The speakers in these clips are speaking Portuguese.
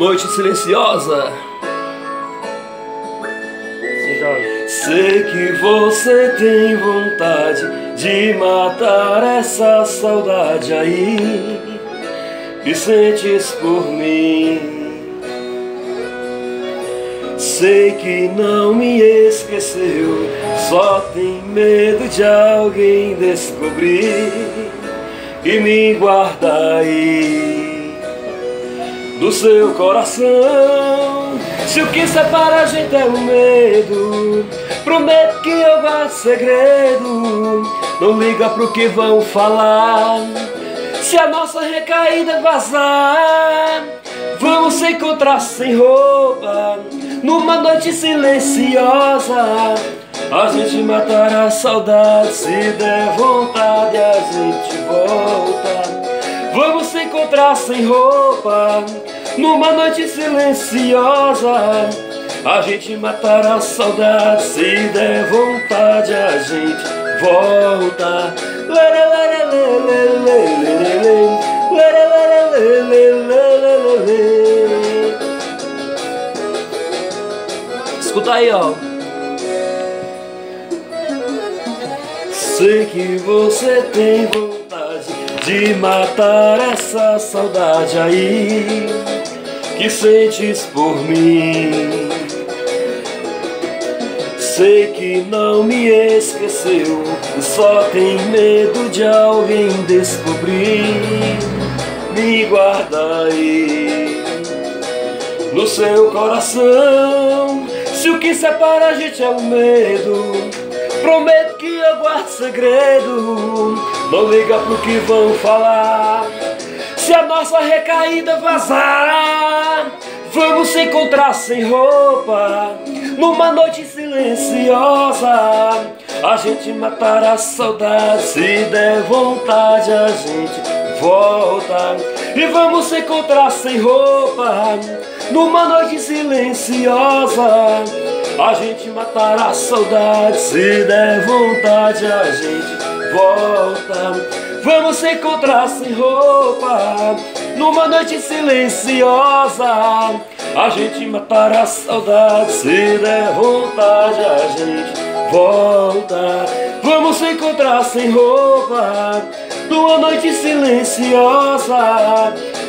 noite silenciosa. Sei que você tem vontade de matar essa saudade aí que sentes por mim. Sei que não me esqueceu, só tem medo de alguém descobrir e me guarda aí do seu coração. Se o que separa a gente é o medo, prometo que eu guardo segredo. Não liga pro que vão falar. Se a nossa recaída vazar, vamos se encontrar sem roupa numa noite silenciosa. A gente matará a saudade, se der vontade a gente volta. Vamos se encontrar sem roupa numa noite silenciosa. A gente matará a saudade, se der vontade a gente volta. Escuta aí, ó. Sei que você tem vontade de matar essa saudade aí que sentes por mim. Sei que não me esqueceu, só tem medo de alguém descobrir. Me guarda aí no seu coração. Se o que separa a gente é o medo, prometo que eu guardo segredo. Não liga pro que vão falar. Se a nossa recaída vazar, vamos se encontrar sem roupa numa noite silenciosa. A gente matará a saudade, se der vontade a gente volta. E vamos se encontrar sem roupa numa noite silenciosa. A gente matará a saudade, se der vontade a gente volta. Vamos se encontrar sem roupa numa noite silenciosa. A gente matará a saudade, se der vontade a gente volta. Vamos se encontrar sem roupa numa noite silenciosa.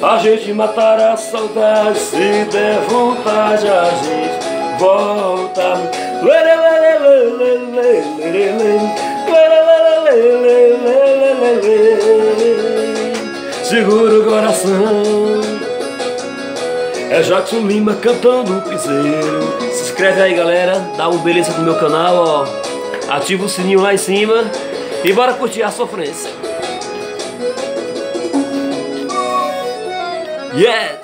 A gente matará a saudade, se der vontade a gente volta. Segura o coração. É Jackson Lima cantando o piseiro. Se inscreve aí, galera, dá um beleza no meu canal, ó. Ativa o sininho lá em cima e bora curtir a sofrência. Yeah!